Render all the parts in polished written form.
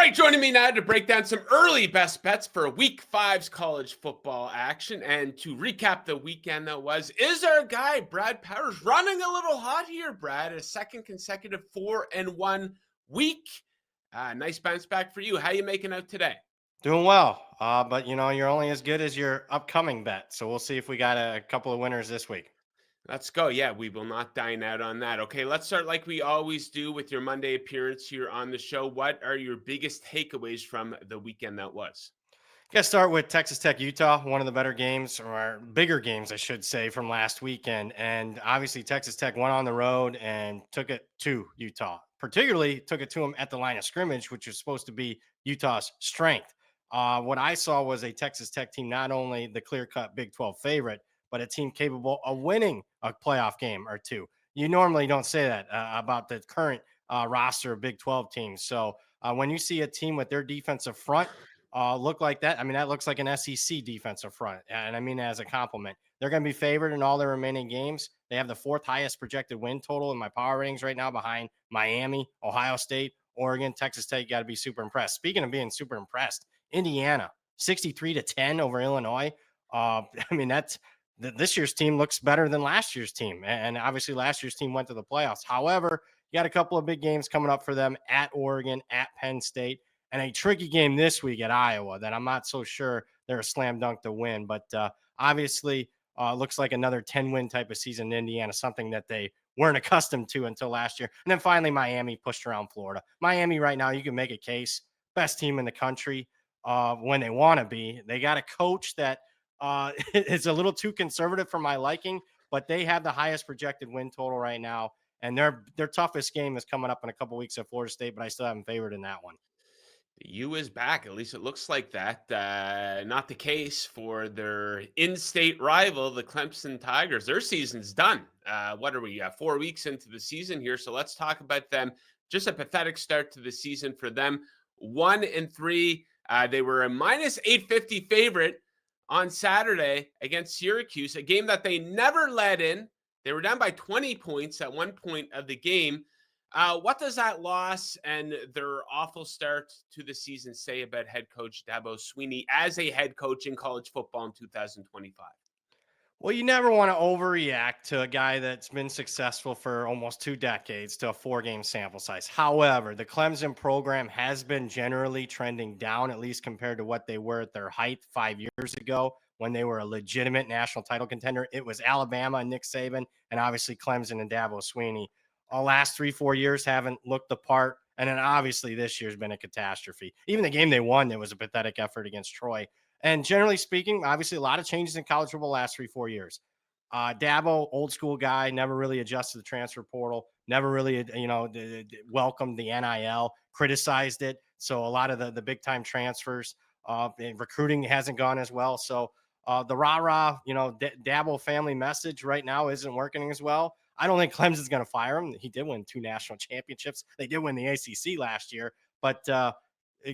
right, joining me now to break down some early best bets for Week 5's college football action and to recap the weekend that was is our guy, Brad Powers, running a little hot here, Brad. A second consecutive 4-1 week. Nice bounce back for you. How you making out today? Doing well, but you're only as good as your upcoming bet. So we'll see if we got a couple of winners this week. Let's go. Yeah, we will not dine out on that. Okay, let's start like we always do with your Monday appearance here on the show. What are your biggest takeaways from the weekend that was? Got to start with Texas Tech, Utah, one of the better games, or bigger games, I should say, from last weekend. And obviously, Texas Tech went on the road and took it to Utah. Particularly, took it to them at the line of scrimmage, which was supposed to be Utah's strength. What I saw was a Texas Tech team, not only the clear-cut Big 12 favorite, but a team capable of winning a playoff game or two. You normally don't say that about the current roster of Big 12 teams. So when you see a team with their defensive front look like that. I mean, that looks like an SEC defensive front. And I mean, as a compliment, they're going to be favored in all their remaining games. They have the fourth highest projected win total in my power ratings right now behind Miami, Ohio State, Oregon, Texas Tech. You got to be super impressed. Speaking of being super impressed, Indiana, 63-10 over Illinois. I mean, this year's team looks better than last year's team. And obviously last year's team went to the playoffs. However, you got a couple of big games coming up for them at Oregon, at Penn State, and a tricky game this week at Iowa that I'm not so sure they're a slam dunk to win. But obviously, looks like another 10-win type of season in Indiana, something that they weren't accustomed to until last year. And then finally, Miami pushed around Florida. Miami right now, you can make a case, best team in the country when they want to be. They got a coach that is a little too conservative for my liking, but they have the highest projected win total right now. And their toughest game is coming up in a couple weeks at Florida State, but I still have them favored in that one. The U is back. At least it looks like that. Not the case for their in-state rival, the Clemson Tigers. Their season's done. What are we? 4 weeks into the season here, so let's talk about them. Just a pathetic start to the season for them. 1-3. They were a minus 850 favorite on Saturday against Syracuse, a game that they never led in. They were down by 20 points at one point of the game. What does that loss and their awful start to the season say about head coach Dabo Swinney as a head coach in college football in 2025? Well, you never want to overreact to a guy that's been successful for almost 2 decades to a 4 game sample size. However, the Clemson program has been generally trending down, at least compared to what they were at their height 5 years ago when they were a legitimate national title contender. It was Alabama and Nick Saban, and obviously Clemson and Dabo Swinney. The last 3, 4 years haven't looked the part. And then obviously this year's been a catastrophe. Even the game they won, it was a pathetic effort against Troy. And generally speaking, obviously a lot of changes in college football the last 3, 4 years. Dabo, old school guy, never really adjusted the transfer portal, never really, welcomed the NIL, criticized it. So a lot of the big time transfers, recruiting hasn't gone as well. So the rah-rah, Dabo family message right now isn't working as well. I don't think Clemson's going to fire him. He did win 2 national championships. They did win the ACC last year, but a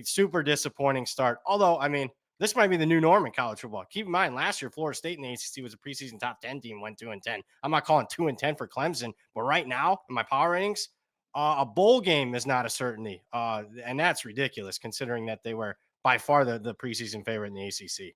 super disappointing start. Although, I mean, this might be the new norm in college football. Keep in mind, last year, Florida State in the ACC was a preseason top 10 team, went 2-10. I'm not calling 2-10 for Clemson, but right now, in my power ratings, a bowl game is not a certainty. And that's ridiculous considering that they were by far the preseason favorite in the ACC.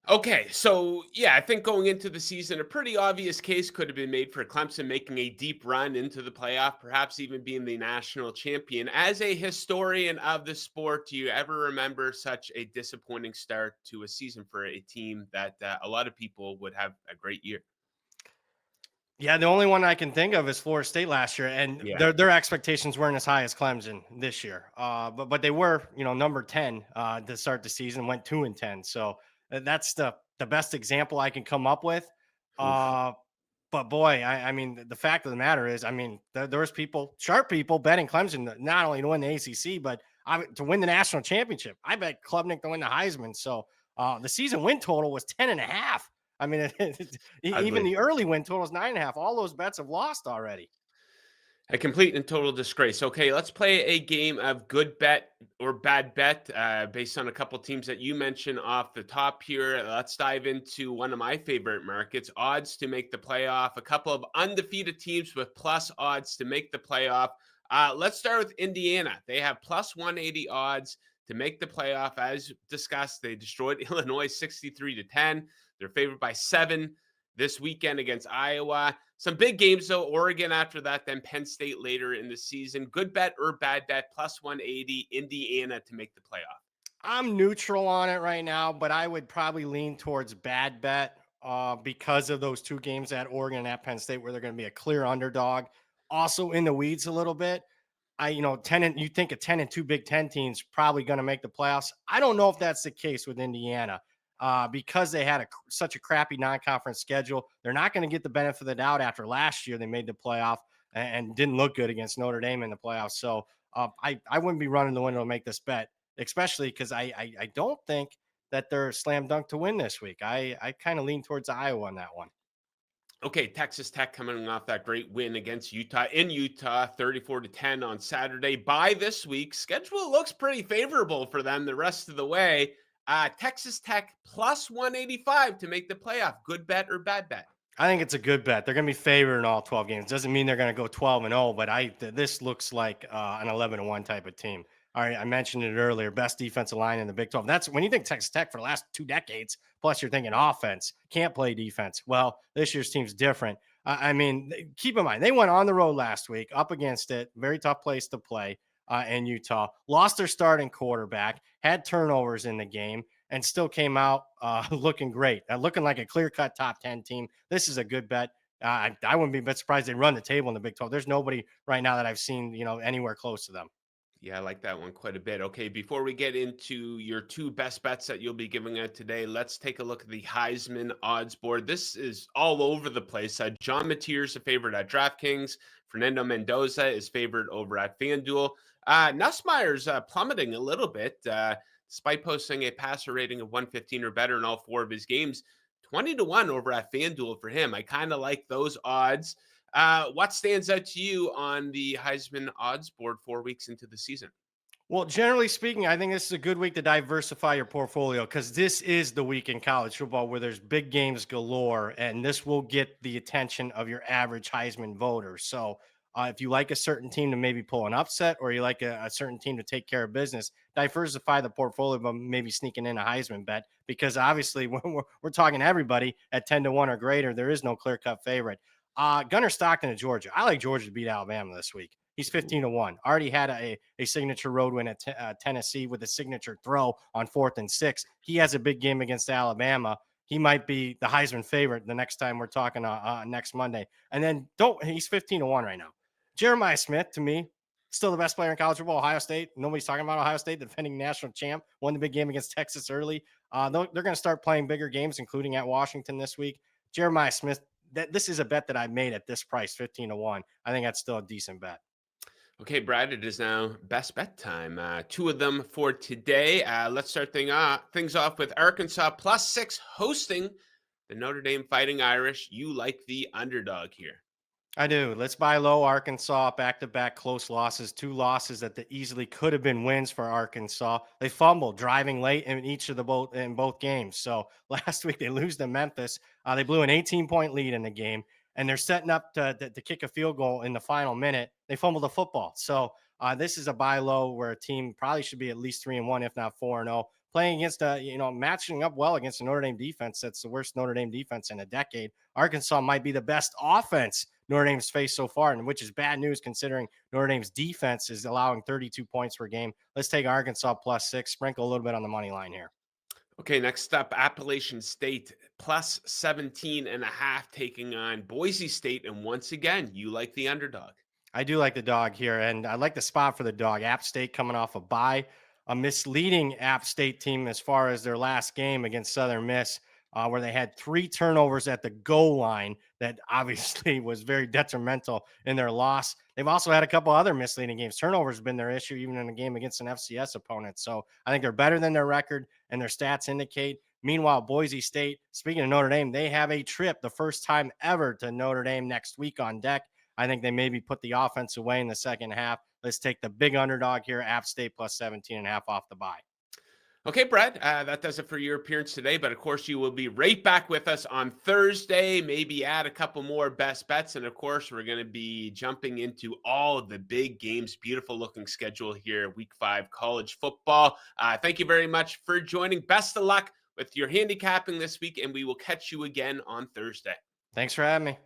Okay, so yeah, I think going into the season, a pretty obvious case could have been made for Clemson making a deep run into the playoff, perhaps even being the national champion. As a historian of the sport, do you ever remember such a disappointing start to a season for a team that a lot of people would have a great year? Yeah, the only one I can think of is Florida State last year, and Yeah. their expectations weren't as high as Clemson this year. But they were, number 10 to start the season, went 2-10. So that's the best example I can come up with. Oof. Uh, but boy, I mean, the fact of the matter is, I mean, there was people, sharp people, betting Clemson not only to win the ACC, but to win the national championship. I bet Klubnik to win the Heisman. So the season win total was 10.5. I mean, even Ugly. the early win total is 9.5. All those bets have lost already. A complete and total disgrace. Okay, let's play a game of good bet or bad bet based on a couple teams that you mentioned off the top here. Let's dive into one of my favorite markets, odds to make the playoff. A couple of undefeated teams with plus odds to make the playoff. Let's start with Indiana. They have plus 180 odds to make the playoff. As discussed, they destroyed Illinois 63 to 10. They're favored by 7 this weekend against Iowa. Some big games though. Oregon after that, then Penn State later in the season. Good bet or bad bet? Plus 180 Indiana to make the playoff. I'm neutral on it right now, but I would probably lean towards bad bet because of those two games at Oregon and at Penn State where they're going to be a clear underdog. Also in the weeds a little bit. You know, 10 and you think a 10 and 2 Big Ten teams probably going to make the playoffs. I don't know if that's the case with Indiana because they had such a crappy non-conference schedule. They're not going to get the benefit of the doubt after last year. They made the playoff and didn't look good against Notre Dame in the playoffs. So I wouldn't be running the window to make this bet, especially because I don't think that they're slam dunk to win this week. I kind of lean towards Iowa on that one. Okay, Texas Tech coming off that great win against Utah in Utah, 34 to 10 on Saturday. By this week, schedule looks pretty favorable for them the rest of the way. Texas Tech plus 185 to make the playoff. Good bet or bad bet? I think it's a good bet. They're going to be favored in all 12 games. Doesn't mean they're going to go 12 and 0, but this looks like an 11 and 1 type of team. All right, I mentioned it earlier. Best defensive line in the Big 12. That's when you think Texas Tech for the last 2 decades. Plus, you're thinking offense can't play defense. Well, this year's team's different. I mean, keep in mind they went on the road last week up against it. Very tough place to play in Utah. Lost their starting quarterback. Had turnovers in the game and still came out looking great, looking like a clear-cut top 10 team. This is a good bet. I wouldn't be a bit surprised they run the table in the Big 12. There's nobody right now that I've seen, anywhere close to them. Yeah, I like that one quite a bit. Okay, before we get into your two best bets that you'll be giving out today, let's take a look at the Heisman odds board. This is all over the place. John Mateer's a favorite at DraftKings. Fernando Mendoza is favored over at FanDuel. Nussmeier's plummeting a little bit, despite posting a passer rating of 115 or better in all 4 of his games. 20 to 1 over at FanDuel for him. I kind of like those odds. What stands out to you on the Heisman odds board 4 weeks into the season? Well, generally speaking, I think this is a good week to diversify your portfolio because this is the week in college football where there's big games galore, and this will get the attention of your average Heisman voter. So, if you like a certain team to maybe pull an upset, or you like a certain team to take care of business, diversify the portfolio, but maybe sneaking in a Heisman bet because obviously when we're talking everybody at 10 to 1 or greater, there is no clear cut favorite. Gunnar Stockton of Georgia. I like Georgia to beat Alabama this week. He's 15 to 1. Already had a signature road win at Tennessee with a signature throw on 4th and 6. He has a big game against Alabama. He might be the Heisman favorite the next time we're talking next Monday. And then he's 15 to 1 right now. Jeremiah Smith, to me, still the best player in college football. Ohio State. Nobody's talking about Ohio State, the defending national champ. Won the big game against Texas early. They're going to start playing bigger games, including at Washington this week. Jeremiah Smith, this is a bet that I made at this price, 15 to 1. I think that's still a decent bet. Okay, Brad, it is now best bet time. Two of them for today. Let's start things off with Arkansas +6 hosting the Notre Dame Fighting Irish. You like the underdog here. I do. Let's buy low. Arkansas back-to-back close losses, 2 losses that easily could have been wins for Arkansas. They fumbled driving late in both games. So last week they lose to Memphis. They blew an 18-point lead in the game, and they're setting up to kick a field goal in the final minute. They fumbled the football. So this is a buy low where a team probably should be at least 3-1, if not 4-0. Playing against matching up well against the Notre Dame defense. That's the worst Notre Dame defense in a decade. Arkansas might be the best offense Notre Dame's faced so far, and which is bad news considering Notre Dame's defense is allowing 32 points per game. Let's take Arkansas +6, sprinkle a little bit on the money line here. Okay, next up, Appalachian State +17.5 taking on Boise State. And once again, you like the underdog. I do like the dog here, and I like the spot for the dog. App State coming off a bye, a misleading App State team as far as their last game against Southern Miss, where they had 3 turnovers at the goal line that obviously was very detrimental in their loss. They've also had a couple other misleading games. Turnovers have been their issue, even in a game against an FCS opponent. So I think they're better than their record, and their stats indicate. Meanwhile, Boise State, speaking of Notre Dame, they have a trip, the first time ever, to Notre Dame next week on deck. I think they maybe put the offense away in the second half. Let's take the big underdog here, App State +17.5 off the bye. Okay, Brett, that does it for your appearance today. But of course, you will be right back with us on Thursday. Maybe add a couple more best bets. And of course, we're going to be jumping into all the big games. Beautiful looking schedule here, week 5 college football. Thank you very much for joining. Best of luck with your handicapping this week. And we will catch you again on Thursday. Thanks for having me.